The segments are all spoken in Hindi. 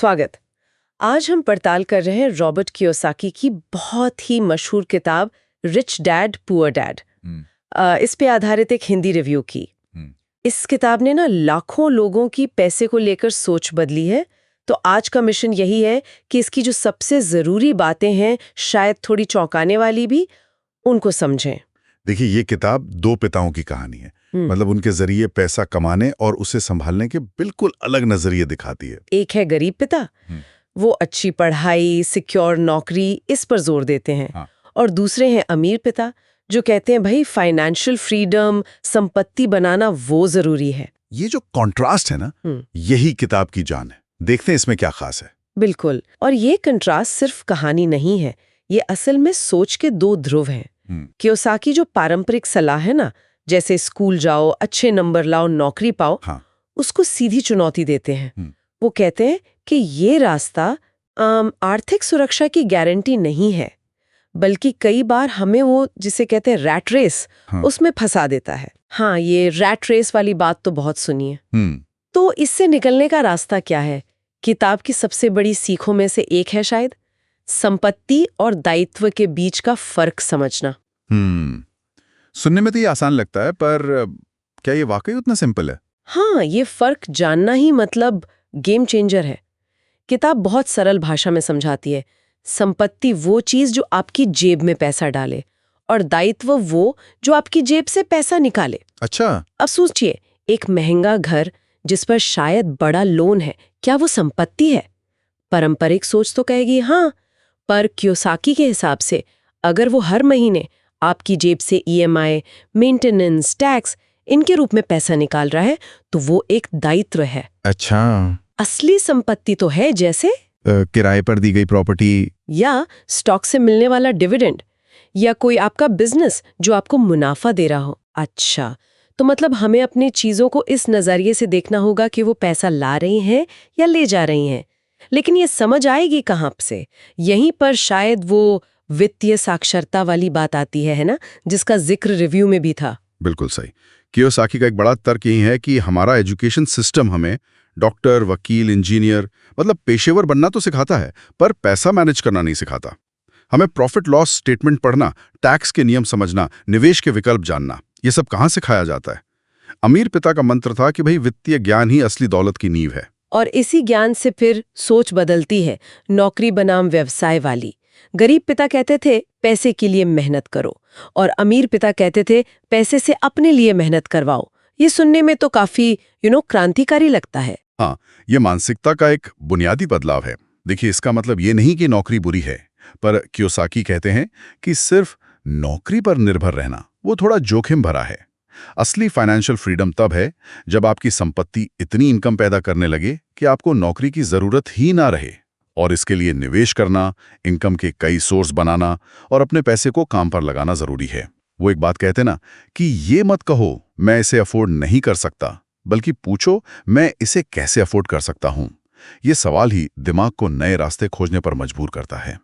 स्वागत। आज हम पड़ताल कर रहे हैं रॉबर्ट कियोसाकी की बहुत ही मशहूर किताब रिच डैड पुअर डैड। इस पे आधारित एक हिंदी रिव्यू की। इस किताब ने ना लाखों लोगों की पैसे को लेकर सोच बदली है। तो आज का मिशन यही है कि इसकी जो सबसे जरूरी बातें हैं, शायद थोड़ी चौंकाने वाली भी, उनको समझें। देखिए, ये किताब दो पिताओं की कहानी है। मतलब उनके जरिए पैसा कमाने और उसे संभालने के बिल्कुल अलग नजरिए दिखाती है। एक है गरीब पिता, वो अच्छी पढ़ाई, सिक्योर नौकरी, इस पर जोर देते हैं। हाँ। और दूसरे हैं अमीर पिता, जो कहते हैं भाई फाइनेंशियल फ्रीडम, संपत्ति बनाना वो जरूरी है। ये जो कॉन्ट्रास्ट है ना, यही किताब की जान है। देखते हैं इसमें क्या खास है। बिल्कुल। और ये कंट्रास्ट सिर्फ कहानी नहीं है, ये असल में सोच के दो ध्रुव हैं। कियोसाकी जो पारंपरिक सलाह है ना, जैसे स्कूल जाओ, अच्छे नंबर लाओ, नौकरी पाओ, हाँ। उसको सीधी चुनौती देते हैं। वो कहते हैं कि ये रास्ता आर्थिक सुरक्षा की गारंटी नहीं है, बल्कि कई बार हमें वो जिसे कहते हैं रैट रेस, उसमें फंसा देता है। हाँ, ये रैट रेस वाली बात तो बहुत सुनी है। तो इससे निकलने का रास्ता क्या है? किताब की सबसे बड़ी सीखों में से एक है शायद संपत्ति और दायित्व के बीच का फर्क समझना। सुनने में तो ये आसान लगता है, पर क्या ये वाकई उतना सिंपल है? हाँ, ये फर्क जानना ही मतलब गेम चेंजर है। किताब बहुत सरल भाषा में समझाती है। संपत्ति वो चीज जो आपकी जेब में पैसा डाले, और दायित्व वो जो आपकी जेब से पैसा निकाले। अच्छा। अब सोचिए, एक महंगा घर जिस पर शायद बड़ा लोन है, क्या वो संपत्ति है? पारंपरिक सोच तो कहेगी हाँ, पर कियोसाकी के हिसाब से अगर वो हर महीने आपकी जेब से ईएमआई, मेंटेनेंस, टैक्स, इनके रूप में पैसा निकाल रहा है, तो वो एक दायित्व है। अच्छा। असली संपत्ति तो है जैसे किराए पर दी गई प्रॉपर्टी, या स्टॉक से मिलने वाला डिविडेंड, या कोई आपका बिजनेस जो आपको मुनाफा दे रहा हो। अच्छा, तो मतलब हमें अपनी चीजों को इस नजरिए से देखना होगा कि वो पैसा ला रही हैं या ले जा रही हैं। लेकिन ये समझ आएगी कहाँ से? यहीं पर शायद वो वित्तीय साक्षरता वाली बात आती है ना, जिसका जिक्र रिव्यू में भी था। बिल्कुल सही। कियोसाकी का एक बड़ा तर्क यही है कि हमारा एजुकेशन सिस्टम हमें डॉक्टर, वकील, इंजीनियर, मतलब पेशेवर बनना तो सिखाता है, पर पैसा मैनेज करना नहीं सिखाता। हमें प्रॉफिट लॉस स्टेटमेंट पढ़ना, टैक्स के नियम समझना, निवेश के विकल्प जानना, ये सब कहाँ सिखाया जाता है? अमीर पिता का मंत्र था कि भाई वित्तीय ज्ञान ही असली दौलत की नींव है। और इसी ज्ञान से फिर सोच बदलती है, नौकरी बनाम व्यवसाय वाली। गरीब पिता कहते थे पैसे के लिए मेहनत करो, और अमीर पिता कहते थे पैसे से अपने लिए मेहनत करवाओ। ये सुनने में तो काफी क्रांतिकारी लगता है। हाँ, ये मानसिकता का एक बुनियादी बदलाव है। देखिए, इसका मतलब ये नहीं कि नौकरी बुरी है, पर कियोसाकी कहते हैं कि सिर्फ नौकरी पर निर्भर रहना वो थोड़ा जोखिम भरा है। असली फाइनेंशियल फ्रीडम तब है जब आपकी संपत्ति इतनी इनकम पैदा करने लगे कि आपको नौकरी की जरूरत ही ना रहे, और इसके लिए निवेश करना, इनकम के कई सोर्स बनाना और अपने पैसे को काम पर लगाना जरूरी है। वो एक बात कहते ना कि ये मत कहो मैं इसे अफोर्ड नहीं कर सकता, बल्कि पूछो मैं इसे कैसे अफोर्ड कर सकता हूँ। ये सवाल ही दिमाग को नए रास्ते खोजने पर मजबूर करता है।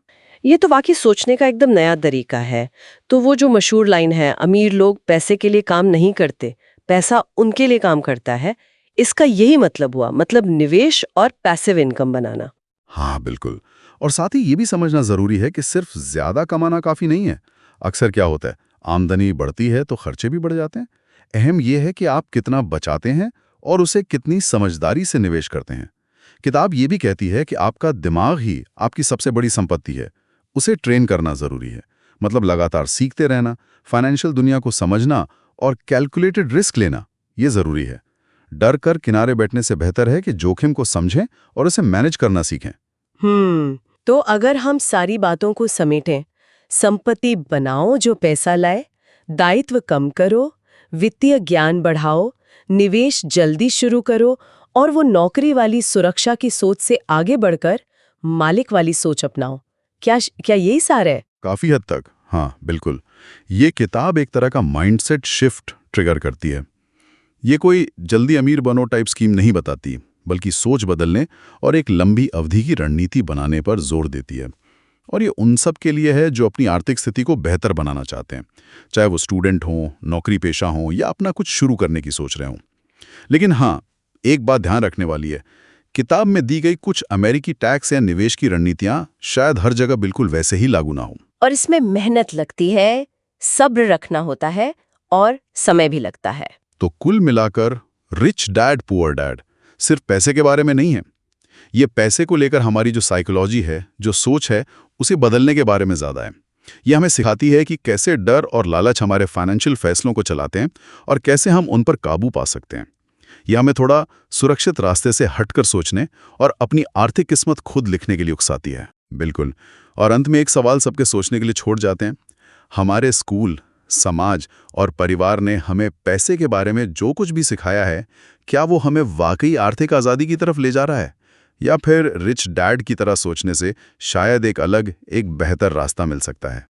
ये तो वाकई सोचने का एकदम नया तरीका है। तो वो जो मशहूर लाइन है, अमीर लोग पैसे के लिए काम नहीं करते, पैसा उनके लिए काम करता है, इसका यही मतलब हुआ, मतलब निवेश और पैसिव इनकम बनाना। हाँ बिल्कुल। और साथ ही ये भी समझना जरूरी है कि सिर्फ ज्यादा कमाना काफी नहीं है। अक्सर क्या होता है, आमदनी बढ़ती है तो खर्चे भी बढ़ जाते हैं। अहम यह है कि आप कितना बचाते हैं और उसे कितनी समझदारी से निवेश करते हैं। किताब ये भी कहती है कि आपका दिमाग ही आपकी सबसे बड़ी संपत्ति है, उसे ट्रेन करना जरूरी है। मतलब लगातार सीखते रहना, फाइनेंशियल दुनिया को समझना और कैलकुलेटेड रिस्क लेना, ये जरूरी है। डर कर किनारे बैठने से बेहतर है कि जोखिम को समझें और उसे मैनेज करना सीखें। तो अगर हम सारी बातों को समेटें, संपत्ति बनाओ जो पैसा लाए, दायित्व कम करो, वित्तीय ज्ञान बढ़ाओ, निवेश जल्दी शुरू करो, और वो नौकरी वाली सुरक्षा की सोच से आगे बढ़कर मालिक वाली सोच अपनाओ। क्या यही सार है? काफी हद तक हाँ बिल्कुल। ये किताब एक तरह का माइंडसेट शिफ्ट ट्रिगर करती है। ये कोई जल्दी अमीर बनो टाइप स्कीम नहीं बताती, बल्कि सोच बदलने और एक लंबी अवधि की रणनीति बनाने पर जोर देती है। और ये उन सब के लिए है जो अपनी आर्थिक स्थिति को बेहतर बनाना चाहते हैं, चाहे वो स्टूडेंट हों, नौकरी पेशा हों या अपना कुछ शुरू करने की सोच रहे हों। लेकिन हाँ, एक बात ध्यान रखने वाली है किताब में दी गई कुछ अमेरिकी टैक्स या निवेश की रणनीतियां शायद हर जगह बिल्कुल वैसे ही लागू ना हो। और इसमें मेहनत लगती है, सब्र रखना होता है और समय भी लगता है। तो कुल मिलाकर रिच डैड पुअर डैड सिर्फ पैसे के बारे में नहीं है। ये पैसे को लेकर हमारी जो साइकोलॉजी है, जो सोच है, उसे बदलने के बारे में ज़्यादा है। ये हमें सिखाती है कि कैसे डर और लालच हमारे फाइनेंशियल फैसलों को चलाते हैं और कैसे हम उन पर काबू पा सकते हैं। यह हमें थोड़ा सुरक्षित रास्ते से हटकर सोचने और अपनी आर्थिक किस्मत खुद लिखने के लिए उकसाती है। बिल्कुल। और अंत में एक सवाल सबके सोचने के लिए छोड़ जाते हैं। हमारे स्कूल, समाज और परिवार ने हमें पैसे के बारे में जो कुछ भी सिखाया है, क्या वो हमें वाकई आर्थिक आज़ादी की तरफ ले जा रहा है, या फिर रिच डैड की तरह सोचने से शायद एक अलग, एक बेहतर रास्ता मिल सकता है।